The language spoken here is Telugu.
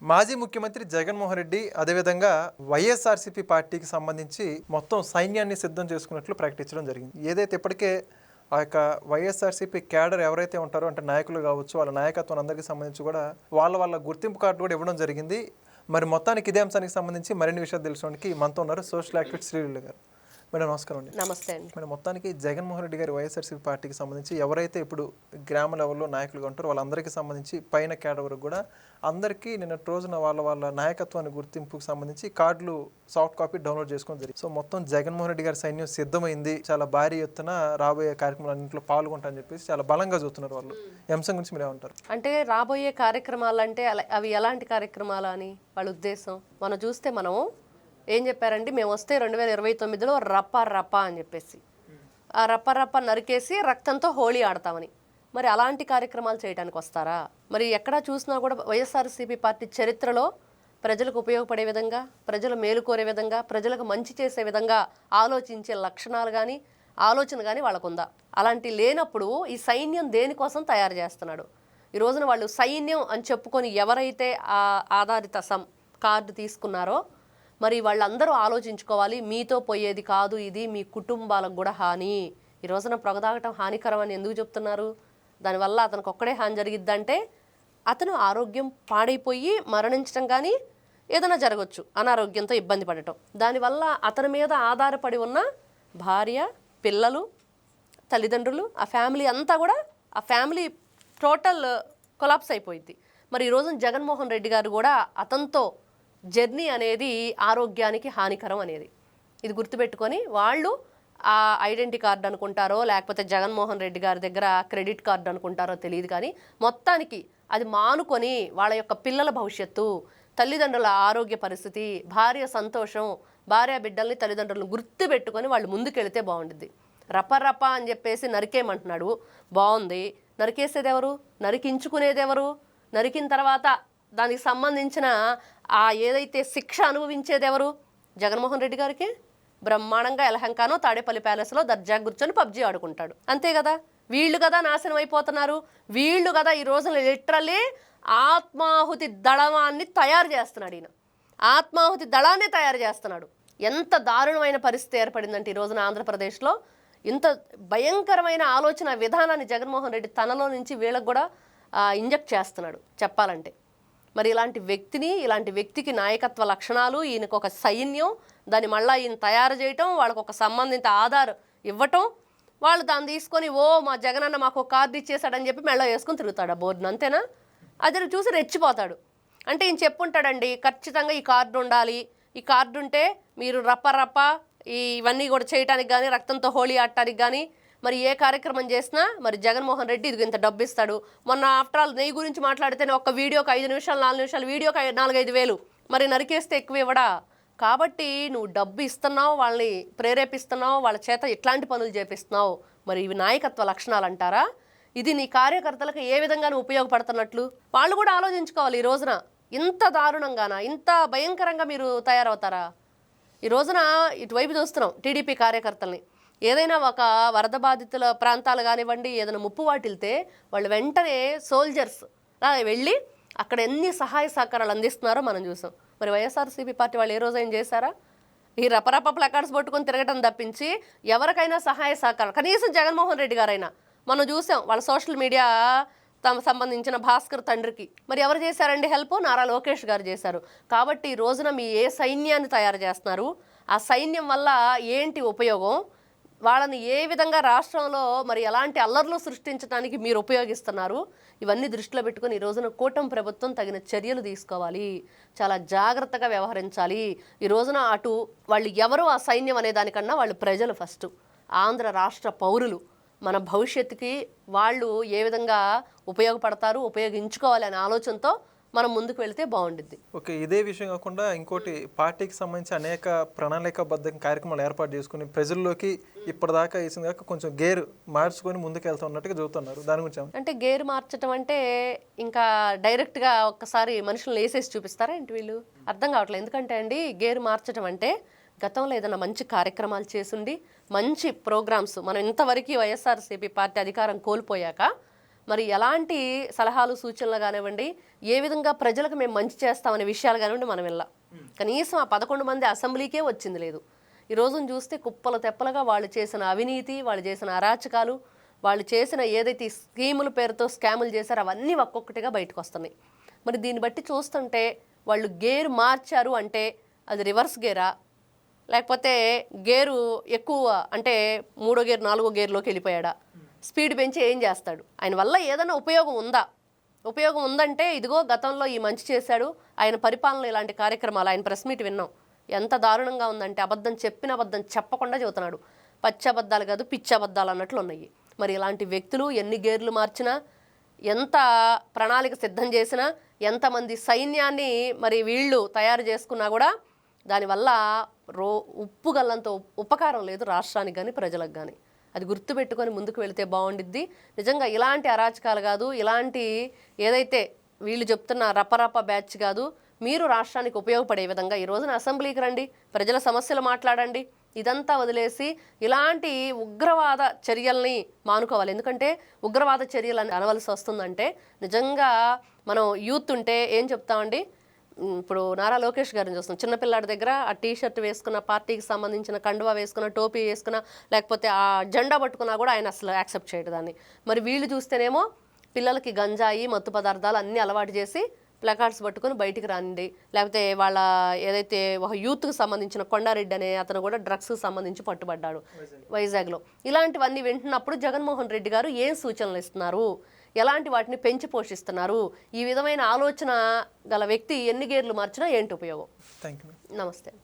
మాజీ ముఖ్యమంత్రి జగన్మోహన్ రెడ్డి అదేవిధంగా వైఎస్ఆర్సీపీ పార్టీకి సంబంధించి మొత్తం సైన్యాన్ని సిద్ధం చేసుకున్నట్లు ప్రకటించడం జరిగింది. ఏదైతే ఇప్పటికే ఆ యొక్క వైఎస్ఆర్సీపీ క్యాడర్ ఎవరైతే ఉంటారో అంటే నాయకులు కావచ్చు, వాళ్ళ నాయకత్వం అందరికీ సంబంధించి కూడా వాళ్ళ గుర్తింపు కార్డు కూడా ఇవ్వడం జరిగింది. మరి మొత్తానికి ఇదే అంశానికి సంబంధించి మరిన్ని విషయాలు తెలుసుకోవడానికి మనతో ఉన్నారు సోషల్ యాక్టివిస్ట్ శ్రీలీల గారు. మేడం నమస్కారం అండి. నమస్తే అండి. మేడం, మొత్తానికి జగన్మోహన్ రెడ్డి గారి వైఎస్ఆర్సీపీ పార్టీకి సంబంధించి ఎవరైతే ఇప్పుడు గ్రామ లెవెల్లో నాయకులుగా ఉంటారో వాళ్ళందరికీ సంబంధించి పైన క్యాడర్ వరకు కూడా అందరికీ నిన్నటి రోజున వాళ్ళ నాయకత్వాన్ని గుర్తింపుకు సంబంధించి కార్డులు సాఫ్ట్ కాపీ డౌన్లోడ్ చేసుకోవడం జరిగింది. సో మొత్తం జగన్మోహన్ రెడ్డి గారి సైన్యం సిద్ధమైంది, చాలా భారీ ఎత్తున రాబోయే కార్యక్రమాలన్నింటిలో పాల్గొంటారని చెప్పేసి చాలా బలంగా చూస్తున్నారు వాళ్ళు. ఈ అంశం గురించి మీరు ఏమంటారు? అంటే రాబోయే కార్యక్రమాలు అంటే అవి ఎలాంటి కార్యక్రమాలు అని వాళ్ళ ఉద్దేశం మనం చూస్తే మనం ఏం చెప్పారండి, మేము వస్తే 2029లో రప్ప అని చెప్పేసి ఆ రప్ప నరికేసి రక్తంతో హోళీ ఆడతామని. మరి అలాంటి కార్యక్రమాలు చేయడానికి వస్తారా? మరి ఎక్కడా చూసినా కూడా వైఎస్ఆర్సీపీ పార్టీ చరిత్రలో ప్రజలకు ఉపయోగపడే విధంగా, ప్రజలు మేలు కోరే విధంగా, ప్రజలకు మంచి చేసే విధంగా ఆలోచించే లక్షణాలు కానీ ఆలోచన కానీ వాళ్ళకుందా? అలాంటి లేనప్పుడు ఈ సైన్యం దేనికోసం తయారు చేస్తున్నాడు? ఈ రోజున వాళ్ళు సైన్యం అని చెప్పుకొని ఎవరైతే ఆ ఆధారిత కార్డు తీసుకున్నారో మరి వాళ్ళందరూ ఆలోచించుకోవాలి. మీతో పోయేది కాదు ఇది, మీ కుటుంబాలకు కూడా హాని. ఈ రోజున పొగదాగటం హానికరం అని ఎందుకు చెప్తున్నారు? దానివల్ల అతనికి ఒక్కడే హాని జరిగిద్దంటే అతను ఆరోగ్యం పాడైపోయి మరణించడం కానీ ఏదైనా జరగవచ్చు, అనారోగ్యంతో ఇబ్బంది పడటం. దానివల్ల అతని మీద ఆధారపడి ఉన్న భార్య, పిల్లలు, తల్లిదండ్రులు, ఆ ఫ్యామిలీ అంతా కూడా ఆ ఫ్యామిలీ టోటల్ కొలాప్స్ అయిపోయింది. మరి ఈ రోజున జగన్మోహన్ రెడ్డి గారు కూడా అతనితో జర్నీ అనేది ఆరోగ్యానికి హానికరం అనేది ఇది గుర్తుపెట్టుకొని వాళ్ళు ఆ ఐడెంటిటీ కార్డు అనుకుంటారో లేకపోతే జగన్మోహన్ రెడ్డి గారి దగ్గర క్రెడిట్ కార్డు అనుకుంటారో తెలియదు, కానీ మొత్తానికి అది మానుకొని వాళ్ళ యొక్క పిల్లల భవిష్యత్తు, తల్లిదండ్రుల ఆరోగ్య పరిస్థితి, భార్య సంతోషం, భార్య బిడ్డల్ని తల్లిదండ్రులను గుర్తుపెట్టుకొని వాళ్ళు ముందుకెళ్తే బాగుంటుంది. రప అని చెప్పేసి నరికేయమంటున్నాడు, బాగుంది. నరికేసేది ఎవరు? నరికించుకునేది ఎవరు? నరికిన తర్వాత దానికి సంబంధించిన ఆ ఏదైతే శిక్ష అనుభవించేది ఎవరు? జగన్మోహన్ రెడ్డి గారికి బ్రహ్మాండంగా ఎలహంకానో తాడేపల్లి ప్యాలెస్లో దర్జా కూర్చొని పబ్జీ ఆడుకుంటాడు, అంతే కదా. వీళ్ళు కదా నాశనం అయిపోతున్నారు, వీళ్ళు కదా ఈ రోజున లిటరల్లీ ఆత్మాహుతి దళాన్ని తయారు చేస్తున్నాడు. ఈయన ఆత్మాహుతి దళాన్ని తయారు చేస్తున్నాడు. ఎంత దారుణమైన పరిస్థితి ఏర్పడిందంటే ఈ రోజున ఆంధ్రప్రదేశ్లో ఇంత భయంకరమైన ఆలోచన విధానాన్ని జగన్మోహన్ రెడ్డి తనలో నుంచి వీళ్ళకు కూడా ఇంజెక్ట్ చేస్తున్నాడు చెప్పాలంటే. మరి ఇలాంటి వ్యక్తికి నాయకత్వ లక్షణాలు, ఈయనకు ఒక సైన్యం, దాన్ని మళ్ళీ ఈయన తయారు చేయటం, వాళ్ళకు ఒక సంబంధిత ఆధార్ ఇవ్వటం, వాళ్ళు దాన్ని తీసుకొని మా జగనన్న మాకు కార్డు ఇచ్చేసాడని చెప్పి మెళ్ళ వేసుకొని తిరుగుతాడు ఆ బోర్డును, అంతేనా? అది చూసి రెచ్చిపోతాడు. అంటే ఈయన చెప్పుంటాడండి, ఖచ్చితంగా ఈ కార్డు ఉండాలి, ఈ కార్డు ఉంటే మీరు రప్ప ఇవన్నీ కూడా చేయడానికి కానీ, రక్తంతో హోళీ ఆడటానికి కానీ, మరి ఏ కార్యక్రమం చేసినా మరి జగన్మోహన్ రెడ్డి ఇది ఇంత డబ్బు ఇస్తాడు. మొన్న ఆఫ్టర్ ఆల్ నెయ్యి గురించి మాట్లాడితేనే ఒక్క వీడియోకి 5 నిమిషాలు 4 నిమిషాలు వీడియోకి 4-5 వేలు, మరి నరికేస్తే ఎక్కువ ఇవ్వడా? కాబట్టి నువ్వు డబ్బు ఇస్తున్నావు, వాళ్ళని ప్రేరేపిస్తున్నావు, వాళ్ళ చేత ఇట్లాంటి పనులు చేపిస్తున్నావు. మరి ఇవి నాయకత్వ లక్షణాలు అంటారా? ఇది నీ కార్యకర్తలకు ఏ విధంగా నువ్వు ఉపయోగపడుతున్నట్లు వాళ్ళు కూడా ఆలోచించుకోవాలి. ఈ రోజున ఇంత దారుణంగానా, ఇంత భయంకరంగా మీరు తయారవుతారా? ఈ రోజున ఇటువైపు చూస్తున్నాం టీడీపీ కార్యకర్తల్ని. ఏదైనా ఒక వరద బాధితుల ప్రాంతాలు కానివ్వండి, ఏదైనా ముప్పు వాటిల్తే వాళ్ళు వెంటనే సోల్జర్స్ వెళ్ళి అక్కడ ఎన్ని సహాయ సహకారాలు అందిస్తున్నారో మనం చూసాం. మరి వైఎస్ఆర్సీపీ పార్టీ వాళ్ళు ఏ రోజు ఏం చేశారా? ఈ రపరప ప్లకార్డ్స్ పట్టుకొని తిరగటం తప్పించి ఎవరికైనా సహాయ సహకారం, కనీసం జగన్మోహన్ రెడ్డి గారైనా మనం చూసాం వాళ్ళ సోషల్ మీడియా తమ సంబంధించిన భాస్కర్ తండ్రికి మరి ఎవరు చేశారండి హెల్ప్? నారా లోకేష్ గారు చేశారు. కాబట్టి ఈ రోజున మీ ఏ సైన్యాన్ని తయారు చేస్తున్నారు, ఆ సైన్యం వల్ల ఏంటి ఉపయోగం, వాళ్ళని ఏ విధంగా రాష్ట్రంలో మరి ఎలాంటి అల్లర్లు సృష్టించడానికి మీరు ఉపయోగిస్తున్నారు, ఇవన్నీ దృష్టిలో పెట్టుకుని ఈ రోజున కూటమి ప్రభుత్వం తగిన చర్యలు తీసుకోవాలి, చాలా జాగ్రత్తగా వ్యవహరించాలి. ఈ రోజున అటు వాళ్ళు ఎవరు ఆ సైన్యం అనే దానికన్నా వాళ్ళు ప్రజలు ఫస్ట్, ఆంధ్ర రాష్ట్ర పౌరులు, మన భవిష్యత్తుకి వాళ్ళు ఏ విధంగా ఉపయోగపడతారు, ఉపయోగించుకోవాలి అనే ఆలోచనతో మనం ముందుకు వెళితే బాగుంటుంది. ఓకే, ఇదే విషయం కాకుండా ఇంకోటి పార్టీకి సంబంధించి అనేక ప్రణాళికాబద్ధ కార్యక్రమాలు ఏర్పాటు చేసుకుని ప్రజల్లోకి ఇప్పటిదాకా వేసిన దాకా కొంచెం గేర్ మార్చుకొని ముందుకు వెళ్తా ఉన్నట్టుగా చెబుతున్నారు. దాని గురించి అంటే గేర్ మార్చడం అంటే ఇంకా డైరెక్ట్గా ఒక్కసారి మనుషులను వేసేసి చూపిస్తారా ఏంటి వీళ్ళు? అర్థం కావట్లేదు. ఎందుకంటే అండి గేర్ మార్చడం అంటే గతంలో ఏదైనా మంచి కార్యక్రమాలు చేసుండి మంచి ప్రోగ్రామ్స్, మనం ఇంతవరకు వైఎస్ఆర్సీపీ పార్టీ అధికారం కోల్పోయాక మరి ఎలాంటి సలహాలు సూచనలు కానివ్వండి, ఏ విధంగా ప్రజలకు మేము మంచి చేస్తామనే విషయాలు కానివ్వండి మనం వెళ్ళాం. కనీసం ఆ 11 మంది అసెంబ్లీకే వచ్చింది లేదు. ఈ రోజును చూస్తే కుప్పలు తెప్పలుగా వాళ్ళు చేసిన అవినీతి, వాళ్ళు చేసిన అరాచకాలు, వాళ్ళు చేసిన ఏదైతే స్కీముల పేరుతో స్కాములు చేశారో అవన్నీ ఒక్కొక్కటిగా బయటకు వస్తున్నాయి. మరి దీన్ని బట్టి చూస్తుంటే వాళ్ళు గేరు మార్చారు అంటే అది రివర్స్ గేరా, లేకపోతే గేరు ఎక్కువ అంటే 3వ గేర్ 4వ గేర్లోకి వెళ్ళిపోయాడా, స్పీడ్ పెంచి ఏం చేస్తాడు, ఆయన వల్ల ఏదైనా ఉపయోగం ఉందా? ఉపయోగం ఉందంటే ఇదిగో గతంలో ఈ మంచి చేశాడు, ఆయన పరిపాలనలో ఇలాంటి కార్యక్రమాలు, ఆయన ప్రెస్ మీట్ విన్నాం, ఎంత దారుణంగా ఉందంటే అబద్ధం చెప్పిన అబద్ధం చెప్పకుండా చెబుతున్నాడు. పచ్చి అబద్ధాలు కాదు పిచ్చి అబద్ధాలు అన్నట్లు ఉన్నాయి. మరి ఇలాంటి వ్యక్తులు ఎన్ని గేర్లు మార్చినా, ఎంత ప్రణాళిక సిద్ధం చేసినా, ఎంతమంది సైన్యాన్ని మరి వీళ్ళు తయారు చేసుకున్నా కూడా దానివల్ల ఉప్పు గల్లంత ఉపకారం లేదు రాష్ట్రానికి కానీ ప్రజలకు కానీ. అది గుర్తుపెట్టుకొని ముందుకు వెళితే బాగుండిద్ది. నిజంగా ఇలాంటి అరాచకాలు కాదు, ఇలాంటి ఏదైతే వీళ్ళు చెప్తున్న రపరప బ్యాచ్ కాదు, మీరు రాష్ట్రానికి ఉపయోగపడే విధంగా ఈ రోజున అసెంబ్లీకి రండి, ప్రజల సమస్యలు మాట్లాడండి. ఇదంతా వదిలేసి ఇలాంటి ఉగ్రవాద చర్యల్ని మానుకోవాలి. ఎందుకంటే ఉగ్రవాద చర్యలు అనవలసి వస్తుందంటే నిజంగా మనం యూత్ ఉంటే ఏం చెప్తామండి, ఇప్పుడు నారా లోకేష్ గారిని చూస్తున్నాం, చిన్నపిల్లాడి దగ్గర ఆ టీషర్ట్ వేసుకున్న, పార్టీకి సంబంధించిన కండువా వేసుకున్న, టోపీ వేసుకున్న, లేకపోతే ఆ జెండా పట్టుకున్నా కూడా ఆయన అసలు యాక్సెప్ట్ చేయడు దాన్ని. మరి వీళ్ళు చూస్తేనేమో పిల్లలకి గంజాయి మత్తు పదార్థాలు అన్నీ అలవాటు చేసి ప్లకార్డ్స్ పట్టుకొని బయటికి రాండి, లేకపోతే వాళ్ళ ఏదైతే ఒక యూత్కి సంబంధించిన కొండారెడ్డి అనే అతను కూడా డ్రగ్స్కి సంబంధించి పట్టుబడ్డాడు వైజాగ్లో. ఇలాంటివన్నీ వింటున్నప్పుడు జగన్మోహన్ రెడ్డి గారు ఏం సూచనలు ఇస్తున్నారు, ఎలాంటి వాటిని పెంచి పోషిస్తున్నారు, ఈ విధమైన ఆలోచన గల వ్యక్తి ఎన్ని గేర్లు మార్చినా ఏంటి ఉపయోగం? Thank you. నమస్తే.